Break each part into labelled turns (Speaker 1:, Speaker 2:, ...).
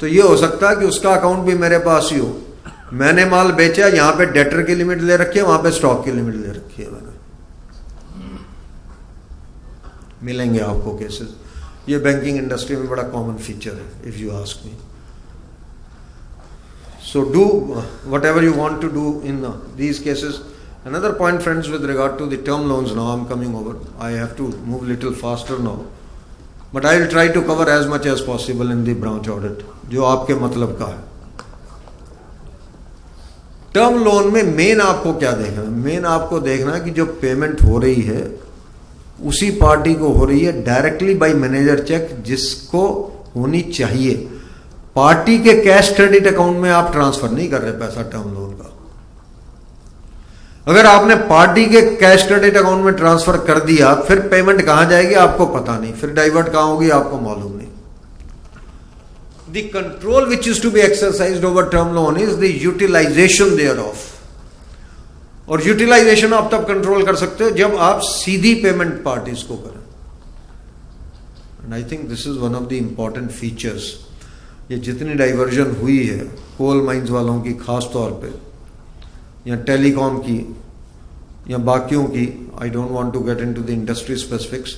Speaker 1: तो ये हो सकता है कि उसका अकाउंट भी मेरे पास ही हो, मैंने माल बेचा, यहां पे डेटर की लिमिट ले रखी है, वहां पे स्टॉक की लिमिट ले रखी है मैंने। मिलेंगे आपको केसेस, ये बैंकिंग इंडस्ट्री में बड़ा कॉमन फीचर है if you ask me. So do whatever you want to do in these cases. Another point, friends, with regard to the term loans, now I'm coming over. I have to move little faster now, but I will try to cover as much as possible in the branch audit, जो आपके मतलब का है। Term loan में main आपको क्या देखना है? मेन आपको देखना है कि जो पेमेंट हो रही है उसी पार्टी को हो रही है डायरेक्टली बाय मैनेजर चेक, जिसको होनी चाहिए। पार्टी के कैश क्रेडिट अकाउंट में आप ट्रांसफर नहीं कर रहे पैसा टर्म लोन का। अगर आपने पार्टी के कैश क्रेडिट अकाउंट में ट्रांसफर कर दिया, फिर पेमेंट कहां जाएगी आपको पता नहीं, फिर डाइवर्ट कहां होगी आपको मालूम नहीं। The control which is to be exercised over term loan is the utilisation thereof. और यूटिलाइजेशन आप तब कंट्रोल कर सकते हो जब आप सीधी पेमेंट पार्टीज को करें। And I think this is one of the important features. ये जितनी डाइवर्जन हुई है कोल माइंस वालों की खास तौर पे, या टेलीकॉम की, या बाकियों की, I don't want to get into the industry specifics,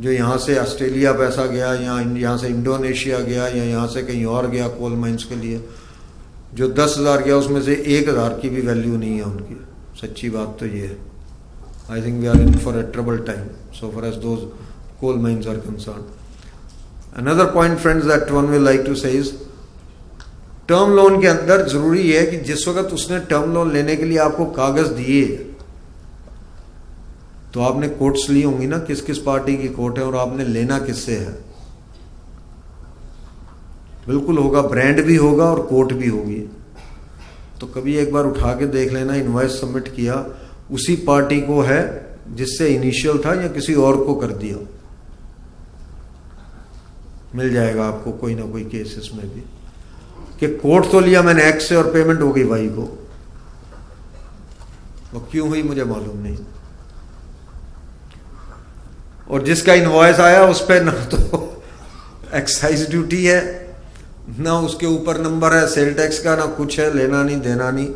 Speaker 1: जो यहाँ से ऑस्ट्रेलिया पैसा गया, या यहाँ से इंडोनेशिया गया, या यहाँ से कहीं और गया कोल माइंस के लिए, जो 10,000 गया उसमें से 1,000 की भी वैल्यू नहीं है उनकी। सच्ची बात तो ये है। I think we are in for a trouble time so for as those coal mines are concern. Another point, friends, that one will like to say is, term loan के अंदर जरूरी है कि जिस वक्त उसने टर्म लोन लेने के लिए आपको कागज दिए, तो आपने कोट्स ली होंगी ना, किस किस पार्टी की कोट है और आपने लेना किससे है। बिल्कुल होगा, ब्रांड भी होगा और कोट भी होगी। तो कभी एक बार उठा के देख लेना, इनवॉइस सबमिट किया उसी पार्टी को है जिससे इनिशियल था, या किसी और को कर दिया। मिल जाएगा आपको कोई ना कोई केसेस में भी कि कोट तो लिया मैंने एक्स से और पेमेंट हो गई वाई को, वो क्यों हुई मुझे मालूम नहीं। और जिसका इनवॉइस आया उस पर ना तो एक्साइज ड्यूटी है, ना उसके ऊपर नंबर है सेल टैक्स का, ना कुछ है, लेना नहीं देना नहीं।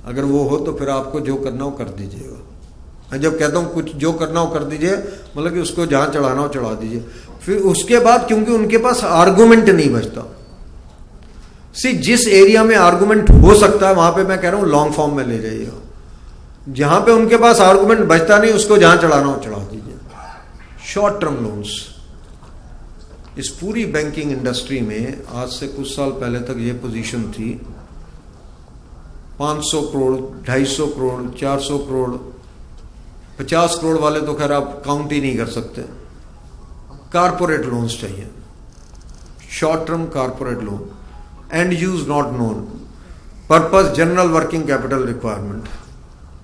Speaker 1: अगर वो हो तो फिर आपको जो करना हो कर दीजिएगा। मैं जब कहता हूं कुछ जो करना हो कर दीजिए, मतलब कि उसको जहां चढ़ाना हो चढ़ा दीजिए। फिर उसके बाद, क्योंकि उनके पास आर्गुमेंट नहीं बचता। जिस एरिया में आर्गुमेंट हो सकता है वहां पे मैं कह रहा हूं लॉन्ग फॉर्म में ले जाइएगा। जहां पे उनके पास आर्गुमेंट बचता नहीं, उसको जहां चढ़ाना हो चढ़ा दीजिए। शॉर्ट टर्म लोन्स, इस पूरी बैंकिंग इंडस्ट्री में आज से कुछ साल पहले तक ये पोजीशन थी। 500 करोड़, 250 करोड़, 400 करोड़, 50 करोड़ वाले तो खैर आप काउंट ही नहीं कर सकते। कारपोरेट लोन्स चाहिए, short term corporate loan, and use not known, purpose general working capital requirement.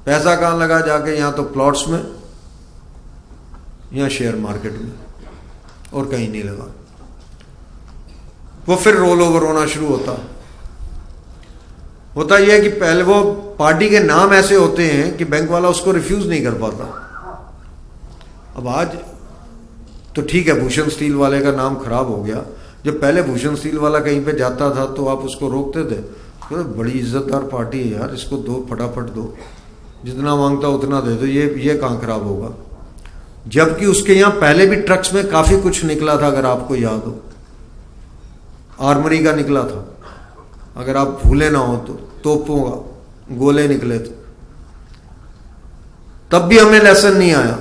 Speaker 1: पैसा कहां लगा जाके, यहां तो प्लॉट्स में या शेयर मार्केट में, और कहीं नहीं लगा। वो फिर रोल ओवर होना शुरू होता यह है कि पहले वो पार्टी के नाम ऐसे होते हैं कि बैंक वाला उसको रिफ्यूज नहीं कर पाता। अब आज तो ठीक है, भूषण स्टील वाले का नाम खराब हो गया। जब पहले भूषण स्टील वाला कहीं पे जाता था तो आप उसको रोकते थे, तो बड़ी इज्जतदार पार्टी है यार, इसको दो, फटाफट दो, जितना मांगता उतना दे दो, ये कहां खराब होगा। जबकि उसके यहां पहले भी ट्रक्स में काफी कुछ निकला था, अगर आपको याद हो, आर्मरी का निकला था, अगर आप भूले ना हो तो, तोपों का गोले निकले थे। तब भी हमें लेसन नहीं आया।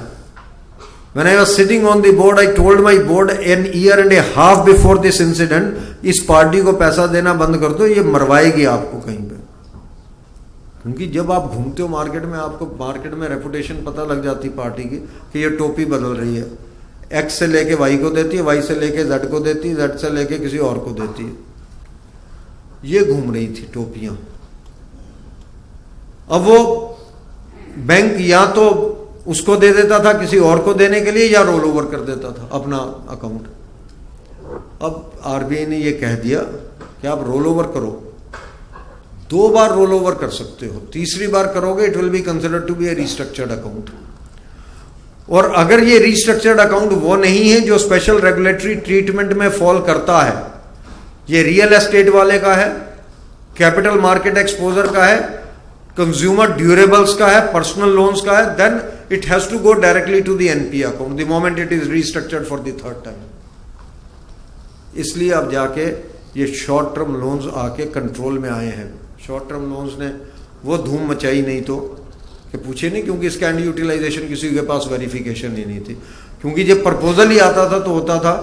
Speaker 1: When I was sitting on the board, I told my board an year and a half before this incident, इस पार्टी को पैसा देना बंद कर दो, ये मरवाएगी आपको कहीं पे। क्योंकि जब आप घूमते हो मार्केट में, आपको मार्केट में रेपुटेशन पता लग जाती पार्टी की कि ये टोपी बदल रही है, एक्स से लेके वाई को देती है, वाई से लेके जेड को देती है, जेड से लेके किसी और को देती है। ये घूम रही थी टोपियां। अब वो बैंक या तो उसको दे देता था किसी और को देने के लिए, या रोल ओवर कर देता था अपना अकाउंट। अब आरबीआई ने ये कह दिया कि आप रोल ओवर करो, 2 बार रोल ओवर कर सकते हो, तीसरी बार करोगे it will be considered to be a restructured account. और अगर ये रिस्ट्रक्चर्ड अकाउंट वो नहीं है जो स्पेशल रेगुलेटरी ट्रीटमेंट में फॉल करता है, ये रियल एस्टेट वाले का है, कैपिटल मार्केट एक्सपोजर का है, कंज्यूमर ड्यूरेबल्स का है, पर्सनल लोन्स का है, then it has to go directly to the NPA account the moment it is restructured for the third time. इसलिए अब जाके ये शॉर्ट टर्म लोन्स आके कंट्रोल में आए हैं। शॉर्ट टर्म लोन्स ने वो धूम मचाई नहीं तो कि पूछे नहीं, क्योंकि इसका एंड यूटिलाइजेशन किसी के पास वेरिफिकेशन ही नहीं थी, क्योंकि जब प्रपोजल ही आता था तो होता था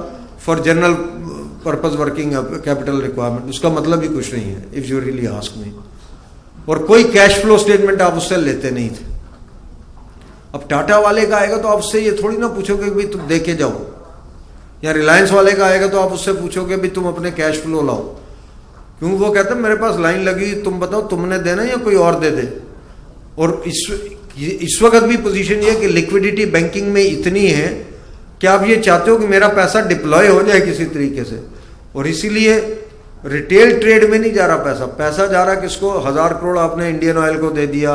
Speaker 1: for general purpose working capital requirement, उसका मतलब ही कुछ नहीं है if you really ask me. और कोई कैश फ्लो स्टेटमेंट आप उससे लेते नहीं थे। अब टाटा वाले का आएगा तो आप उससे ये थोड़ी ना पूछोगे भाई तुम दे के जाओ, या रिलायंस वाले का आएगा तो आप उससे पूछोगे भाई तुम अपने कैश फ्लो लाओ, क्योंकि वो कहते हैं मेरे पास लाइन लगी, तुम बताओ तुमने देना या कोई और दे दे। और इस वक्त भी पोजीशन ये है कि लिक्विडिटी बैंकिंग में इतनी है कि आप ये चाहते हो कि मेरा पैसा डिप्लॉय हो जाए किसी तरीके से, और इसीलिए रिटेल ट्रेड में नहीं जा रहा पैसा। पैसा जा रहा किसको? 1000 करोड़ आपने इंडियन ऑयल को दे दिया,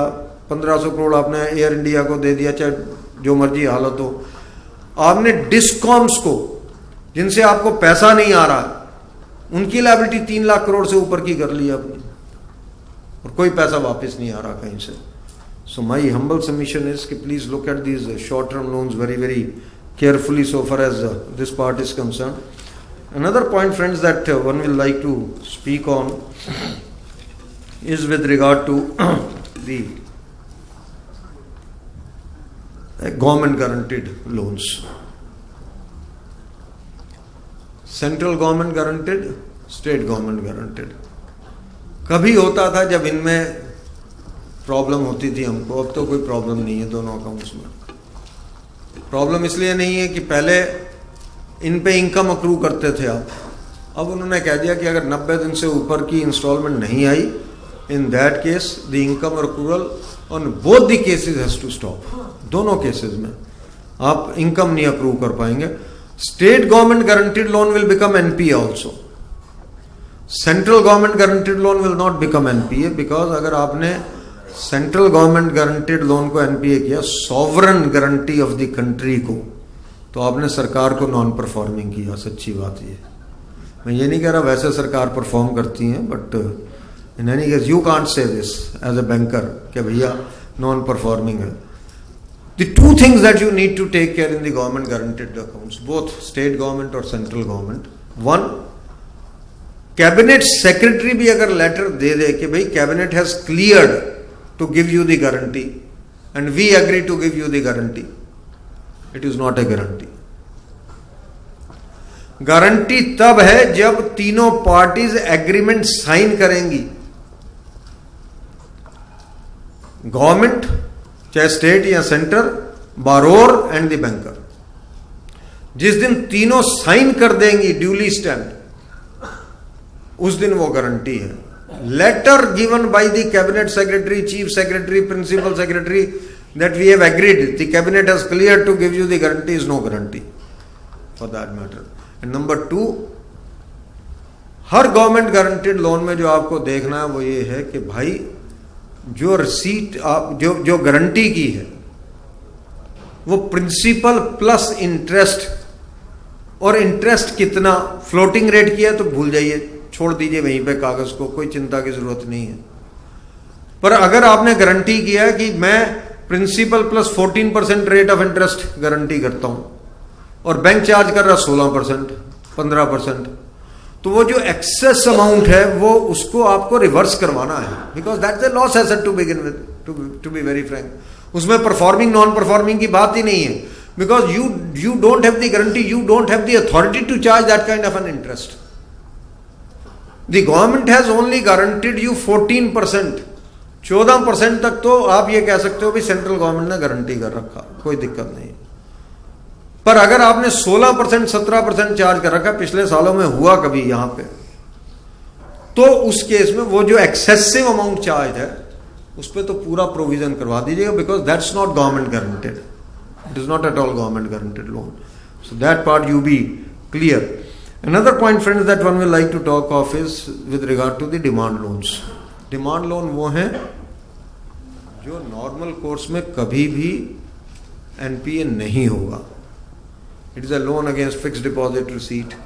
Speaker 1: 1500 करोड़ आपने एयर इंडिया को दे दिया, चाहे जो मर्जी हालत हो। आपने डिस्कॉम्स को, जिनसे आपको पैसा नहीं आ रहा, उनकी लायबिलिटी 3 लाख करोड़ से ऊपर की कर ली आपने, और कोई पैसा वापस नहीं आ रहा कहीं से। सो माई हम्बल सबमिशन इज कि please look at these short term loans very very carefully so far as this part is concerned. Another point, friends, that one will like to speak on is with regard to the government guaranteed loans. Central government guaranteed, state government guaranteed. कभी होता था जब इनमें problem होती थी हमको, अब तो कोई प्रॉब्लम नहीं है दोनों अकाउंट्स में। प्रॉब्लम इसलिए नहीं है कि पहले इन पे इनकम अक्रू करते थे आप, अब उन्होंने कह दिया कि अगर 90 दिन से ऊपर की इंस्टॉलमेंट नहीं आई, in that case the income accrual on both the cases has to stop. दोनों केसेस में आप इनकम नहीं अक्रू कर पाएंगे। State government guaranteed loan will become NPA also. Central government guaranteed loan will not become NPA, because अगर आपने central government guaranteed loan को NPA किया, sovereign guarantee of the country को, तो आपने सरकार को नॉन परफॉर्मिंग किया। सच्ची बात ये, मैं ये नहीं कह रहा वैसे सरकार परफॉर्म करती है, but in any case you can't say this as a banker कि भैया नॉन परफॉर्मिंग है। The two things that you need to take care in the government guaranteed accounts, both state government और central government. One, cabinet secretary भी अगर letter दे दे कि भाई cabinet has cleared to give you the guarantee and we agree to give you the guarantee, it is not a guarantee. Guarantee तब है जब तीनों पार्टीज एग्रीमेंट साइन करेंगी, गवर्नमेंट चाहे स्टेट या सेंटर, बारोर एंड द बैंकर। जिस दिन तीनों साइन कर देंगी ड्यूली स्टैम्प्ड, उस दिन वो गारंटी है। Letter given by the cabinet secretary, chief secretary, principal secretary that we have agreed, the cabinet has cleared to give you the guarantee, is no guarantee for that matter. And number 2, her government guaranteed loan में जो आपको देखना है वो ये है कि भाई जो रिसीट आप जो गारंटी की है वो प्रिंसिपल प्लस इंटरेस्ट, और इंटरेस्ट कितना, फ्लोटिंग रेट किया तो भूल जाइए, छोड़ दीजिए वहीं पे कागज को, कोई चिंता की जरूरत नहीं है। पर अगर आपने गारंटी किया कि मैं principal plus 14% rate of interest guarantee करता हूं और बैंक चार्ज कर रहा 16%, 15%, तो वो जो एक्सेस अमाउंट है वो उसको आपको रिवर्स करवाना है, because that's a loss asset to begin with, to be very frank. उसमें परफॉर्मिंग नॉन परफॉर्मिंग की बात ही नहीं है, because you don't have the guarantee, you don't have the authority to charge that kind of an interest. The government has only guaranteed you 14%, 14% तक तो आप ये कह सकते हो भी सेंट्रल गवर्नमेंट ने गारंटी कर रखा, कोई दिक्कत नहीं। पर अगर आपने 16%, 17% चार्ज कर रखा, पिछले सालों में हुआ कभी यहां पे, तो उस केस में वो जो एक्सेसिव अमाउंट चार्ज है उस पर तो पूरा प्रोविजन करवा दीजिएगा, because that's not government guaranteed, it is not at all government guaranteed loan. So that part you be clear. Another point, friends, that one will like to talk of is with regard to the demand loans. Demand loan वो हैं जो normal course में कभी भी NPA नहीं होगा। It is a loan against fixed deposit receipt,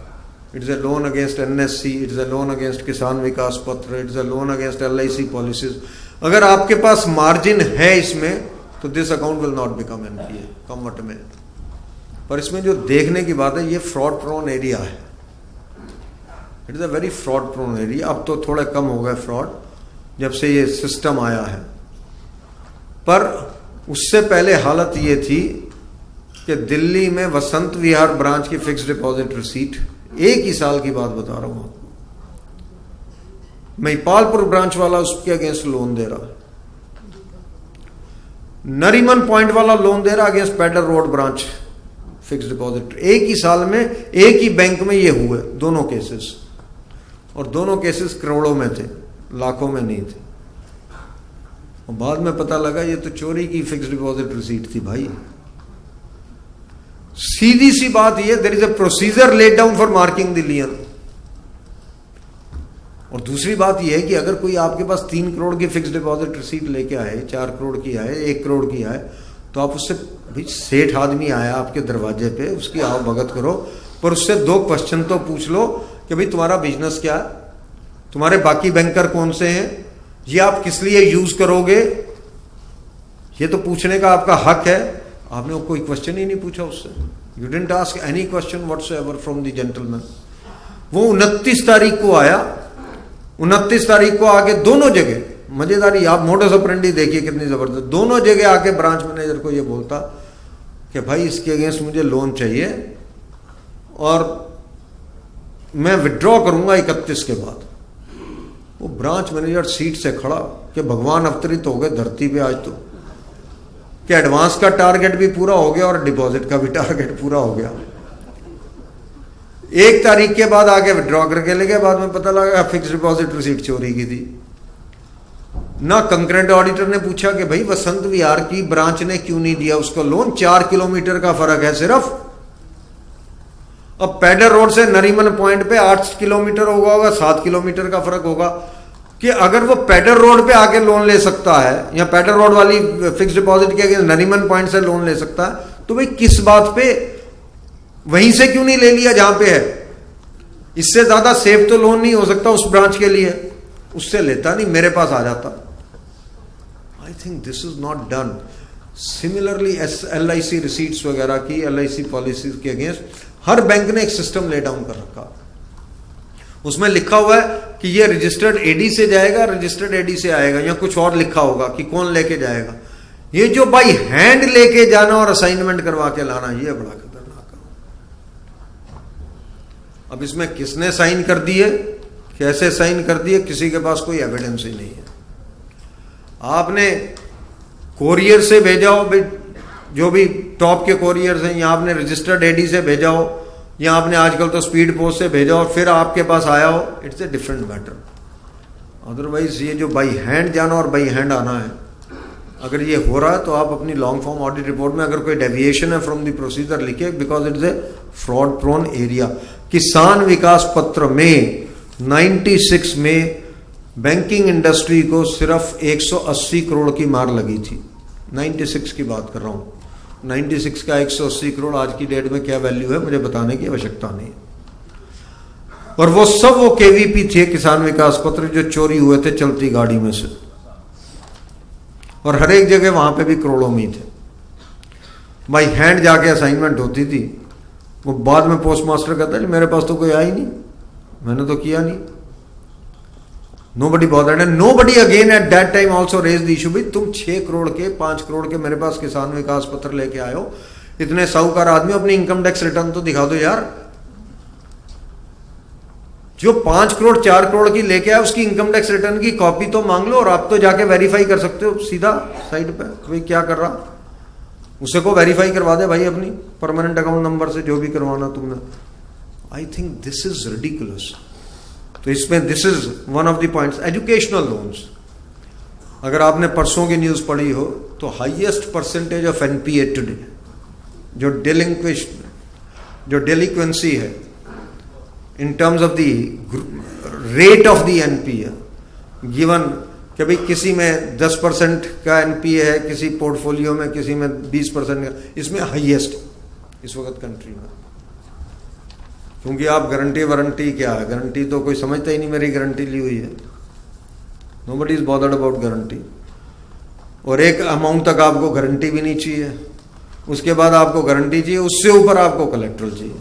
Speaker 1: it's a loan against NSC, it's a loan against Kisan Vikas Patra, it's a loan against LIC policies. अगर आपके पास मार्जिन है इसमें तो this account will not become NPA कम में। पर इसमें जो देखने की बात है, ये फ्रॉड प्रोन एरिया है, it is a very fraud prone area. अब तो थोड़ा कम हो गया फ्रॉड जब से ये सिस्टम आया है, पर उससे पहले हालत ये थी कि दिल्ली में वसंत विहार ब्रांच की फिक्स डिपॉजिट रिसीट, एक ही साल की बात बता रहा हूं आपको, महिपालपुर ब्रांच वाला उसके अगेंस्ट लोन दे रहा, नरीमन पॉइंट वाला लोन दे रहा against pader road branch fix deposit. एक ही साल में एक ही बैंक में ये हुए दोनों केसेस, और दोनों केसेस करोड़ों में थे, लाखों में नहीं थे। और बाद में पता लगा ये तो चोरी की फिक्स डिपॉजिट रिसीट थी भाई। सीधी सी बात ये, there is a procedure laid down for marking the lien. और दूसरी बात यह है कि अगर कोई आपके पास 3 करोड़ की फिक्स डिपॉजिट रिसीट लेके आए, 4 करोड़ की आए, 1 करोड़ की आए, तो आप उससे, भाई सेठ आदमी आया आपके दरवाजे पे, उसकी आओ भगत करो, पर उससे 2 क्वेश्चन तो पूछ लो कि भाई तुम्हारा बिजनेस क्या है, तुम्हारे बाकी बैंकर कौन से हैं, ये आप किस लिए यूज करोगे, ये तो पूछने का आपका हक है। आपने कोई क्वेश्चन ही नहीं पूछा उससे, you didn't ask any question whatsoever from the gentleman. वो 29 तारीख को आया, 29 तारीख को आके दोनों जगह, मजेदारी आप मोडस ऑपरेंडी देखिए कितनी जबरदस्त, दोनों जगह आके ब्रांच मैनेजर को ये बोलता कि भाई इसके अगेंस्ट मुझे लोन चाहिए और मैं विड्रॉ करूंगा 31 के बाद। वो ब्रांच मैनेजर सीट से खड़ा कि भगवान अवतरित हो गए धरती पे आज, तो कि एडवांस का टारगेट भी पूरा हो गया और डिपॉजिट का भी टारगेट पूरा हो गया। 1 तारीख के बाद आके विड्रॉ करके ले गए, बाद में पता लगा फिक्स डिपॉजिट रिसीट चोरी की थी। ना कंकरेंट ऑडिटर ने पूछा कि भाई वसंत विहार की ब्रांच ने क्यों नहीं दिया उसको लोन, 4 किलोमीटर का फर्क है सिर्फ। अब पैडर रोड से नरीमन पॉइंट पे 8 किलोमीटर होगा, 7 किलोमीटर का फर्क होगा, कि अगर वो पैडर रोड पे आके लोन ले सकता है या पैडर रोड वाली फिक्स डिपॉजिट के अगेंस्ट नरीमन पॉइंट से लोन ले सकता है, तो भाई किस बात पे वहीं से क्यों नहीं ले लिया जहां पे है। इससे ज्यादा सेफ तो लोन नहीं हो सकता उस ब्रांच के लिए, उससे लेता नहीं, मेरे पास आ जाता। I think this is not done. Similarly LIC receipts वगैरह की, LIC पॉलिसीज के अगेंस्ट हर बैंक ने एक सिस्टम ले डाउन कर रखा, उसमें लिखा हुआ है कि ये रजिस्टर्ड एडी से जाएगा, रजिस्टर्ड एडी से आएगा, या कुछ और लिखा होगा कि कौन लेके जाएगा। ये जो बाई हैंड लेके जाना और असाइनमेंट करवा के लाना, ये बड़ा खतरनाक है। अब इसमें किसने साइन कर दिए, कैसे साइन कर दिए, किसी के पास कोई एविडेंस ही नहीं है। आपने कोरियर से भेजा हो, भाई जो भी टॉप के कोरियर्स हैं, या आपने रजिस्टर्ड एडी से भेजा हो, या आपने आजकल तो स्पीड पोस्ट से भेजा और फिर आपके पास आया हो, it's a different matter. Otherwise ये जो बाई हैंड जाना और बाई हैंड आना है, अगर ये हो रहा है तो आप अपनी लॉन्ग फॉर्म ऑडिट रिपोर्ट में अगर कोई डेविएशन है फ्रॉम द प्रोसीजर लिखे, because it's a fraud prone area. Kisan Vikas पत्र में 96 में बैंकिंग इंडस्ट्री को सिर्फ 180 करोड़ की मार लगी थी, 96 की बात कर रहा हूं। 96 का 180 करोड़ आज की डेट में क्या वैल्यू है मुझे बताने की आवश्यकता नहीं। और वो सब वो केवीपी थे, किसान विकास पत्र, जो चोरी हुए थे चलती गाड़ी में से, और हर एक जगह वहां पे भी करोड़ों में थे। बाई हैंड जाके असाइनमेंट होती थी, वो बाद में पोस्ट मास्टर कहता है मेरे पास तो कोई आया ही नहीं, मैंने तो किया नहीं। Nobody bothered and nobody again at that time also raised the issue, भाई तुम 6 करोड़ के 5 करोड़ के मेरे पास किसान विकास पत्र लेके आए हो, इतने साहूकार आदमी, अपनी इनकम टैक्स रिटर्न तो दिखा दो यार। जो 5 करोड़ 4 करोड़ की लेके आए उसकी इनकम टैक्स रिटर्न की कॉपी तो मांग लो, और आप तो जाके वेरीफाई कर सकते हो सीधा साइड पे, भाई क्या कर रहा, उसे को वेरीफाई करवा दे भाई अपनी परमानेंट अकाउंट नंबर से, जो भी करवाना तुमने। I think this is ridiculous. तो इसमें this is one of the points. Educational loans, अगर आपने परसों की न्यूज पढ़ी हो तो highest percentage of NPA today, जो डेलिक्वेंसी है in terms of the rate of the NPA given, कि भाई किसी में 10% का एनपीए है, किसी पोर्टफोलियो में किसी में 20% का, इसमें हाईएस्ट इस वक्त कंट्री में क्योंकि आप गारंटी वारंटी क्या है, गारंटी तो कोई समझता ही नहीं मेरी गारंटी ली हुई है, nobody is bothered about guarantee. और एक अमाउंट तक आपको गारंटी भी नहीं चाहिए, उसके बाद आपको गारंटी चाहिए, उससे ऊपर आपको कलेक्ट्रल चाहिए।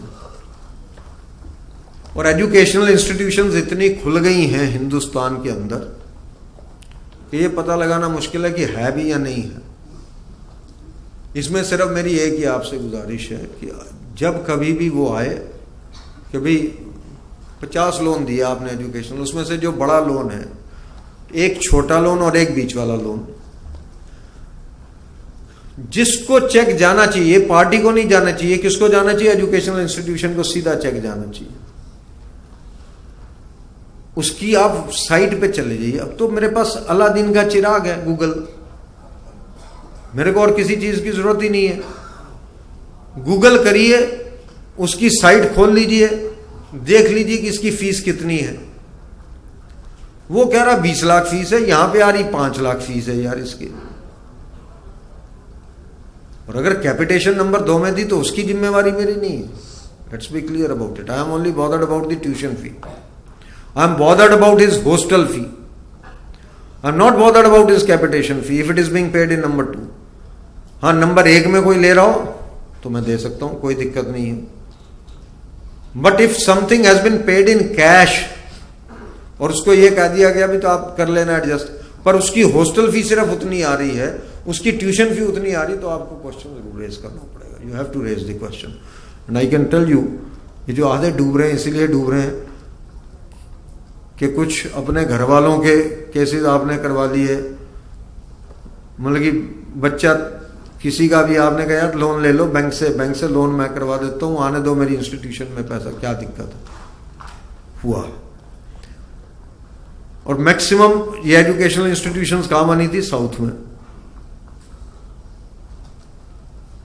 Speaker 1: और एजुकेशनल इंस्टीट्यूशंस इतनी खुल गई हैं हिंदुस्तान के अंदर कि ये पता लगाना मुश्किल है कि है भी या नहीं है। इसमें सिर्फ मेरी एक ही आपसे गुजारिश है कि जब कभी भी वो आए कि भाई 50 लोन दिया आपने एजुकेशनल, उसमें से जो बड़ा लोन है, एक छोटा लोन और एक बीच वाला लोन, जिसको चेक जाना चाहिए, पार्टी को नहीं जाना चाहिए, किसको जाना चाहिए, एजुकेशनल इंस्टीट्यूशन को सीधा चेक जाना चाहिए। उसकी आप साइट पे चले जाइए। अब तो मेरे पास अलादीन का चिराग है गूगल, मेरे को और किसी चीज की जरूरत ही नहीं है। गूगल करिए, उसकी साइट खोल लीजिए, देख लीजिए कि इसकी फीस कितनी है। वो कह रहा 20 लाख फीस है, यहां पे आ रही 5 लाख फीस है यार इसकी। और अगर कैपिटेशन नंबर 2 में थी तो उसकी जिम्मेवारी मेरी नहीं है। Let's be clear about it. I am only bothered about the tuition fee. I am bothered about his hostel fee. I am not bothered about his capitation fee if it is being paid in number 2। हाँ, number 1 में कोई ले रहा हो तो मैं दे सकता हूं, कोई दिक्कत नहीं है। But if something has been paid in cash और उसको ये कह दिया गया भी तो आप कर लेना एडजस्ट, पर उसकी हॉस्टल फी सिर्फ उतनी आ रही है, उसकी ट्यूशन फी उतनी आ रही, तो आपको क्वेश्चन जरूर रेज करना पड़ेगा। You have to raise the question. And I can tell you, ये जो आधे डूब रहे हैं इसीलिए डूब रहे हैं कि कुछ अपने घर वालों के केसेस आपने करवा लिए, मतलब कि बच्चा किसी का भी आपने कहा यार लोन ले लो बैंक से लोन मैं करवा देता हूं, आने दो मेरी इंस्टीट्यूशन में पैसा, क्या दिक्कत है, हुआ। और मैक्सिमम ये एजुकेशनल इंस्टीट्यूशंस कहां बनी थी, साउथ में।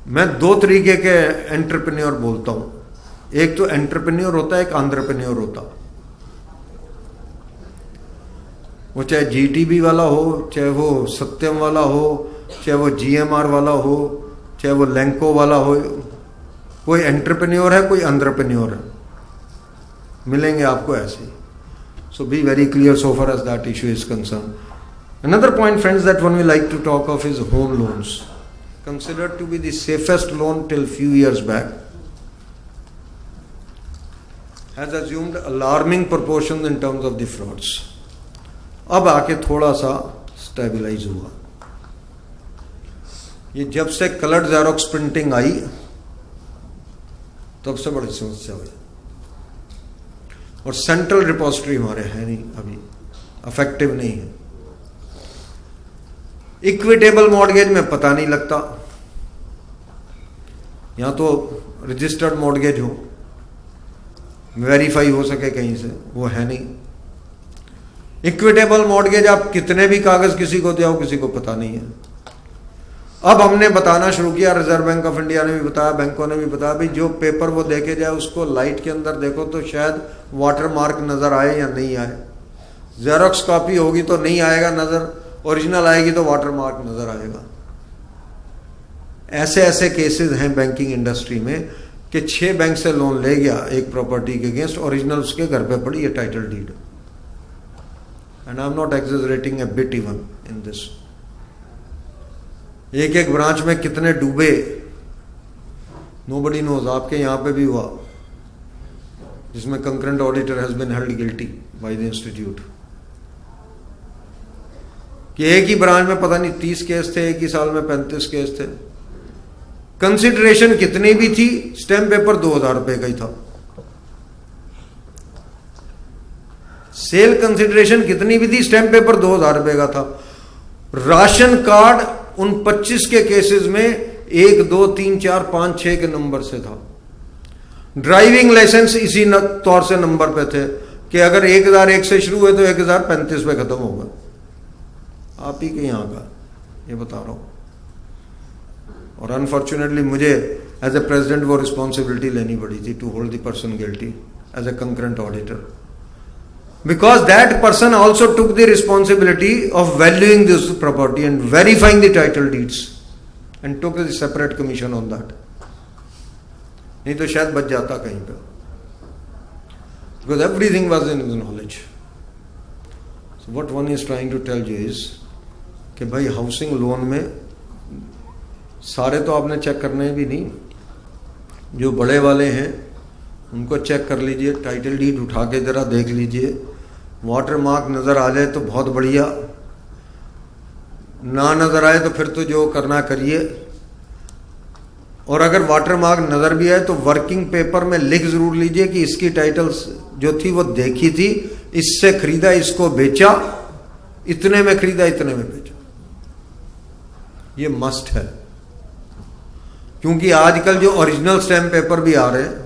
Speaker 1: मैं 2 तरीके के एंटरप्रेन्योर बोलता हूं, एक तो एंटरप्रेन्योर होता है, एक एंटरप्रेन्योर होता। वो चाहे जीटीबी वाला हो, चाहे वो सत्यम वाला हो, चाहे वो जीएमआर वाला हो, चाहे वो लैंको वाला हो, कोई एंटरप्रेन्योर है, कोई एंटरप्रेन्योर है, मिलेंगे आपको ऐसे। So be very clear so far as that issue is concerned. Another point, friends, that one we like to talk of is home loans, considered to be the safest loan till few years back, has assumed alarming proportions in terms of the frauds. अब आके थोड़ा सा stabilise हुआ। ये जब से coloured xerox printing आई तब से बड़ी समस्या हुई। और सेंट्रल रिपोजिटरी हमारे है नहीं, अभी अफेक्टिव नहीं है। इक्विटेबल मॉर्गेज में पता नहीं लगता, यहां तो रजिस्टर्ड मॉर्गेज हो, वेरीफाई हो सके कहीं से, वो है नहीं। इक्विटेबल मॉर्गेज आप कितने भी कागज किसी को दो, किसी को पता नहीं है। अब हमने बताना शुरू किया, रिजर्व बैंक ऑफ इंडिया ने भी बताया, बैंकों ने भी बताया, भाई जो पेपर वो देके जाए उसको लाइट के अंदर देखो तो शायद वाटर मार्क नजर आए या नहीं आए। जेरोक्स कॉपी होगी तो नहीं आएगा नजर, ओरिजिनल आएगी तो वाटर मार्क नजर आएगा। ऐसे ऐसे केसेस हैं बैंकिंग इंडस्ट्री में कि 6 बैंक से लोन ले गया एक प्रॉपर्टी के अगेंस्ट, ओरिजिनल उसके घर पे पड़ी है title deed. And I am not exaggerating a bit even in this. एक ब्रांच में कितने डूबे नोबडी नोज। आपके यहां पे भी हुआ जिसमें concurrent auditor has been held guilty by the institute, कि एक ही ब्रांच में पता नहीं 30 केस थे, एक ही साल में 35 केस थे। कंसिडरेशन कितनी भी थी, स्टैम्प पेपर 2000 रुपए का ही था। सेल कंसिडरेशन कितनी भी थी, स्टैम्प पेपर 2000 रुपए का था। राशन कार्ड उन 25 के केसेस में 1, 2, 3, 4, 5, 6 के नंबर से था। ड्राइविंग लाइसेंस इसी तौर से नंबर पे थे कि अगर 1001 से शुरू हुए तो 1035 पे खत्म होगा। आप ही के यहां का ये बता रहा हूं। और अनफॉर्चुनेटली मुझे एज ए प्रेसिडेंट वो रिस्पॉन्सिबिलिटी लेनी पड़ी थी to hold the person guilty as a concurrent auditor, because that person also took the responsibility of valuing this property and verifying the title deeds and took a separate commission on that. नहीं तो शायद बच जाता कहीं पे। because everything was in his knowledge. So what one is trying to tell you is कि भाई housing loan में सारे तो आपने चेक करने भी नहीं, जो बड़े वाले हैं उनको चेक कर लीजिए, टाइटल डीड उठा के जरा देख लीजिए, वाटर मार्क नज़र आ जाए तो बहुत बढ़िया, ना नज़र आए तो फिर तो जो करना करिए, और अगर वाटर मार्क नज़र भी आए तो वर्किंग पेपर में लिख जरूर लीजिए कि इसकी टाइटल्स जो थी वो देखी थी, इससे खरीदा, इसको बेचा, इतने में खरीदा, इतने में बेचा। ये मस्ट है, क्योंकि आजकल जो ओरिजिनल स्टैम्प पेपर भी आ रहे हैं,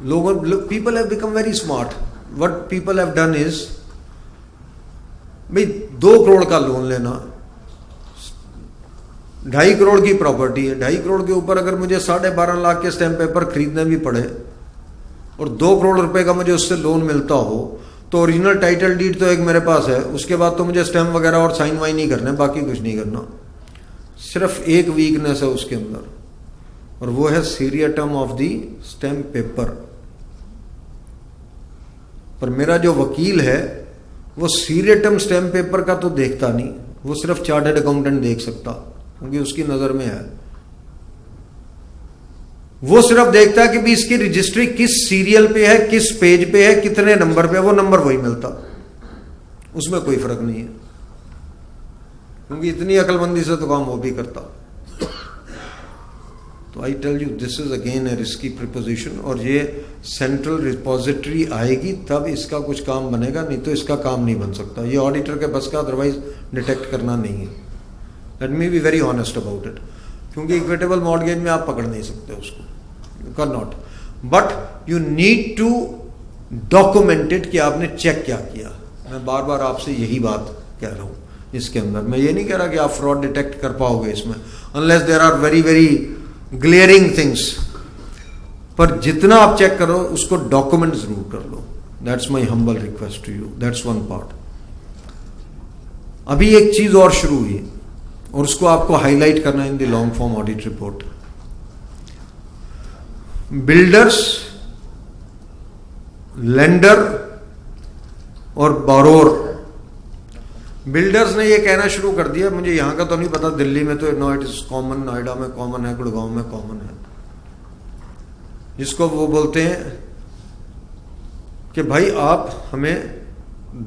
Speaker 1: लोगों people have become very smart. What people have done is, भाई 2 करोड़ का लोन लेना, 2.5 करोड़ की प्रॉपर्टी है, 2.5 करोड़ के ऊपर अगर मुझे 12.5 लाख के स्टैम्प पेपर खरीदने भी पड़े और 2 करोड़ रुपए का मुझे उससे लोन मिलता हो, तो ओरिजिनल टाइटल डीड तो एक मेरे पास है, उसके बाद तो मुझे स्टैम्प वगैरह और साइन वाइन नहीं करने, बाकी कुछ नहीं करना। सिर्फ एक वीकनेस है उसके अंदर, और वो है सीरियटम ऑफ द स्टैम्प पेपर। पर मेरा जो वकील है वो सीरियटम स्टैम्प पेपर का तो देखता नहीं, वो सिर्फ चार्टर्ड अकाउंटेंट देख सकता, क्योंकि उसकी नजर में है। वो सिर्फ देखता है कि भी इसकी रजिस्ट्री किस सीरियल पे है, किस पेज पे है, कितने नंबर पे है, वो नंबर वही मिलता, उसमें कोई फर्क नहीं है, क्योंकि इतनी अकलमंदी से तो काम वो भी करता। तो I tell you this is again a risky proposition, और ये सेंट्रल रिपोजिटरी आएगी तब इसका कुछ काम बनेगा, नहीं तो इसका काम नहीं बन सकता। ये ऑडिटर के बस का अदरवाइज डिटेक्ट करना नहीं है। Let me be very honest about it, क्योंकि इक्विटेबल मॉर्गेज में आप पकड़ नहीं सकते उसको, you can not, but you need to document it कि आपने चेक क्या किया। मैं बार बार आपसे यही बात कह रहा हूं इसके अंदर। मैं ये नहीं कह रहा कि आप फ्रॉड डिटेक्ट कर पाओगे इसमें, unless there are very very glaring things, पर जितना आप चेक करो उसको डॉक्यूमेंट जरूर कर लो। That's my humble request to you, that's one part. अभी एक चीज और शुरू हुई और उसको आपको हाईलाइट करना in the long form audit report. Builders, lender और बोरोर। बिल्डर्स ने ये कहना शुरू कर दिया, मुझे यहां का तो नहीं पता, दिल्ली में तो no it is common, Noida में कॉमन है, गुड़गांव में कॉमन है, जिसको वो बोलते हैं कि भाई आप हमें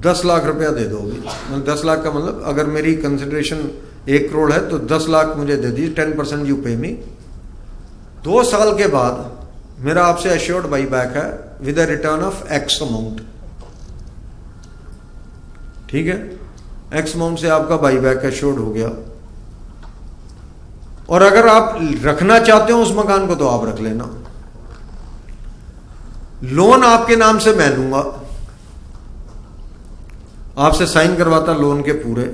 Speaker 1: 10 लाख रुपया दे दोगे। मतलब 10 लाख का मतलब अगर मेरी कंसिडरेशन 1 करोड़ है तो 10 लाख मुझे दे दीजिए, 10% यू पे मी। 2 साल के बाद मेरा आपसे एश्योर्ड बाई बैक है with a return of x amount, ठीक है, एक्स अमाउंट से आपका बाई बैक एश्योर्ड हो गया। और अगर आप रखना चाहते हो उस मकान को तो आप रख लेना, लोन आपके नाम से मैं लूंगा, आपसे साइन करवाता लोन के पूरे,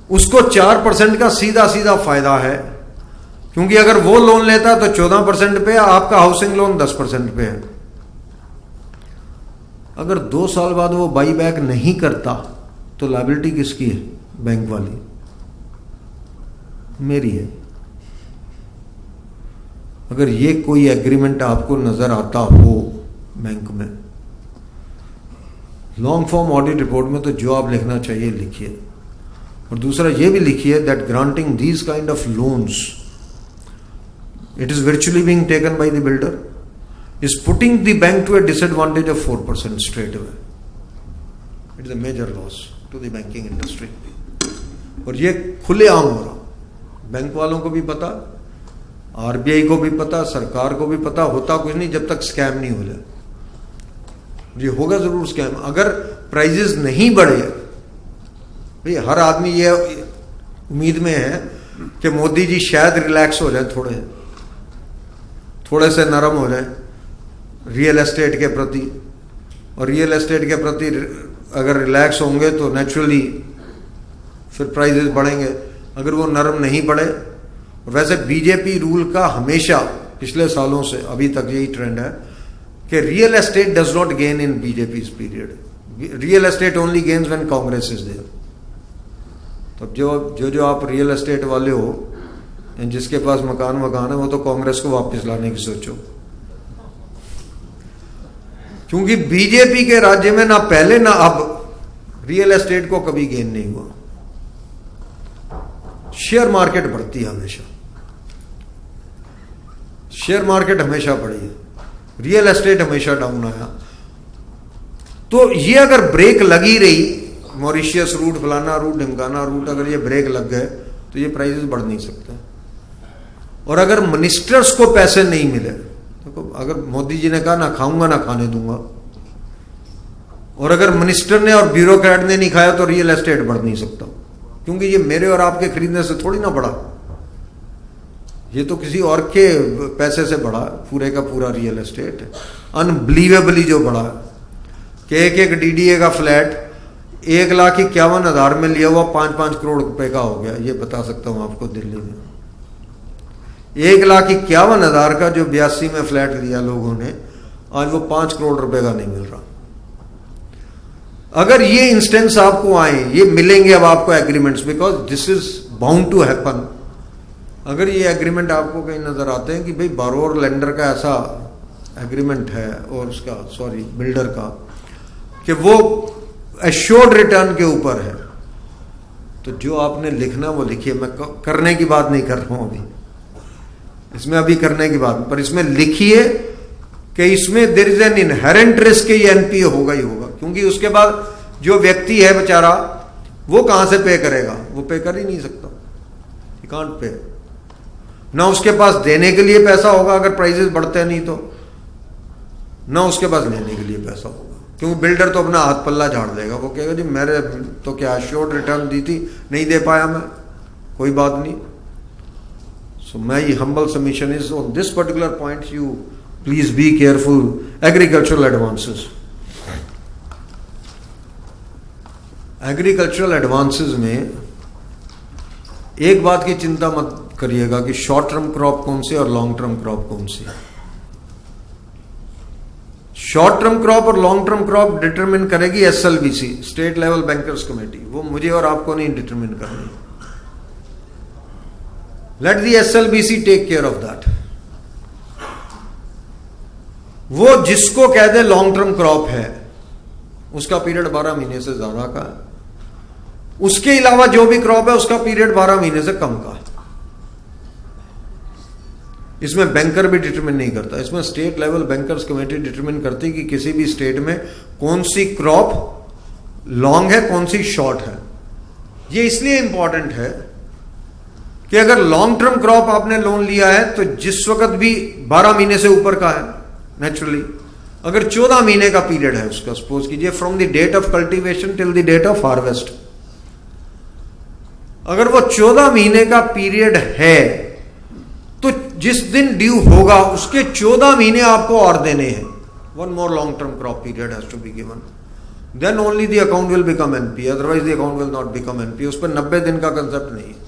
Speaker 1: उसको 4% का सीधा सीधा फायदा है, क्योंकि अगर वो लोन लेता है तो 14% पे, आपका हाउसिंग लोन 10% पे है। अगर 2 साल बाद वो बाई बैक नहीं करता तो लायबिलिटी किसकी है? बैंक वाली, मेरी है। अगर ये कोई एग्रीमेंट आपको नजर आता हो बैंक में, लॉन्ग फॉर्म ऑडिट रिपोर्ट में तो जो आप लिखना चाहिए लिखिए। और दूसरा ये भी लिखिए that granting these kind of loans, it is virtually being taken by the builder, is putting the bank to a disadvantage of 4% straight away. It is a major loss to the banking industry. और ये खुले आम हो रहा, bank वालों को भी पता, आरबीआई को भी पता, सरकार को भी पता। होता कुछ नहीं जब तक स्कैम नहीं हो जाए। ये होगा जरूर स्कैम अगर प्राइजेस नहीं बढ़े। भाई हर आदमी ये उम्मीद में है कि मोदी जी शायद रिलैक्स हो जाए, थोड़े से नरम हो जाए रियल एस्टेट के प्रति, और रियल एस्टेट के प्रति अगर रिलैक्स होंगे तो नेचुरली फिर प्राइजेस बढ़ेंगे। अगर वो नरम नहीं बढ़े, वैसे बीजेपी रूल का हमेशा पिछले सालों से अभी तक यही ट्रेंड है कि real estate does not gain in BJP's period, real estate only gains when Congress is there. तो जो आप रियल एस्टेट वाले हो, जिसके पास मकान है, वो तो कांग्रेस को वापस लाने की सोचो। क्योंकि बीजेपी के राज्य में ना पहले ना अब रियल एस्टेट को कभी गेन नहीं हुआ। शेयर मार्केट बढ़ती है हमेशा, शेयर मार्केट हमेशा बढ़ी है, रियल एस्टेट हमेशा डाउन आया। तो ये अगर ब्रेक लगी रही, मॉरिशियस रूट, फलाना रूट, ढिमकाना रूट, अगर ये ब्रेक लग गए तो ये प्राइसेस बढ़ नहीं सकते। और अगर मिनिस्टर्स को पैसे नहीं मिले, देखो अगर मोदी जी ने कहा ना खाऊंगा ना खाने दूंगा, और अगर मिनिस्टर ने और ब्यूरोक्रेट ने नहीं खाया तो रियल एस्टेट बढ़ नहीं सकता, क्योंकि ये मेरे और आपके खरीदने से थोड़ी ना बढ़ा, ये तो किसी और के पैसे से बढ़ा पूरे का पूरा रियल एस्टेट, अनबिलीवेबली जो बढ़ा कि एक डीडीए का फ्लैट 1,51,000 में लिया हुआ 5-5 करोड़ रुपए का हो गया। ये बता सकता हूं आपको, दिल्ली में 1,51,000 का जो 82 में फ्लैट लिया लोगों ने, आज वो 5 करोड़ रुपए का नहीं मिल रहा। अगर ये इंस्टेंस आपको आए, ये मिलेंगे अब आपको agreements, because this is bound to happen. अगर ये एग्रीमेंट आपको कहीं नजर आते हैं कि भाई बारोर लेंडर का ऐसा एग्रीमेंट है और उसका बिल्डर का, कि वो एश्योर्ड रिटर्न के ऊपर है, तो जो आपने लिखना वो लिखिए। मैं करने की बात नहीं कर रहा हूं अभी, इसमें अभी करने की बात, पर इसमें लिखिए कि इसमें there is an inherent risk, ये एनपीए होगा ही होगा, क्योंकि उसके बाद जो व्यक्ति है बेचारा वो कहां से पे करेगा, वो पे कर ही नहीं सकता, ही कांट पे। ना उसके पास देने के लिए पैसा होगा अगर प्राइसेस बढ़ते नहीं तो, ना उसके पास लेने के लिए पैसा होगा, क्योंकि बिल्डर तो अपना हाथ पल्ला झाड़ देगा, वो कहेगा जी मेरे तो क्या एश्योर्ड रिटर्न दी थी, नहीं दे पाया मैं, कोई बात नहीं। So my humble submission is on this particular point, you please be careful. Agricultural advances, agricultural advances में एक बात की चिंता मत करिएगा कि शॉर्ट टर्म क्रॉप कौन सी और लॉन्ग टर्म क्रॉप कौन सी। शॉर्ट टर्म क्रॉप और लॉन्ग टर्म क्रॉप डिटरमिन करेगी SLBC, state level bankers committee, वो मुझे और आपको नहीं डिटरमिन करनी। Let the SLBC take care of that. वो जिसको कह दे लॉन्ग टर्म क्रॉप है, उसका पीरियड 12 महीने से ज्यादा का है, उसके अलावा जो भी क्रॉप है उसका पीरियड 12 महीने से कम का है। इसमें बैंकर भी डिटरमिन नहीं करता, इसमें state level bankers committee determine करती कि किसी भी स्टेट में कौन सी क्रॉप लॉन्ग है, कौन सी शॉर्ट है। ये इसलिए इंपॉर्टेंट है कि अगर लॉन्ग टर्म क्रॉप आपने लोन लिया है तो जिस वक्त भी 12 महीने से ऊपर का है नेचुरली, अगर 14 महीने का पीरियड है उसका, सपोज कीजिए from the date of cultivation till the date of harvest, अगर वो 14 महीने का पीरियड है तो जिस दिन ड्यू होगा उसके 14 महीने आपको और देने हैं। One more long term crop period has to be given, then only the account will become NP, otherwise the account will not become NP. उस पर 90 दिन का कंसेप्ट नहीं है।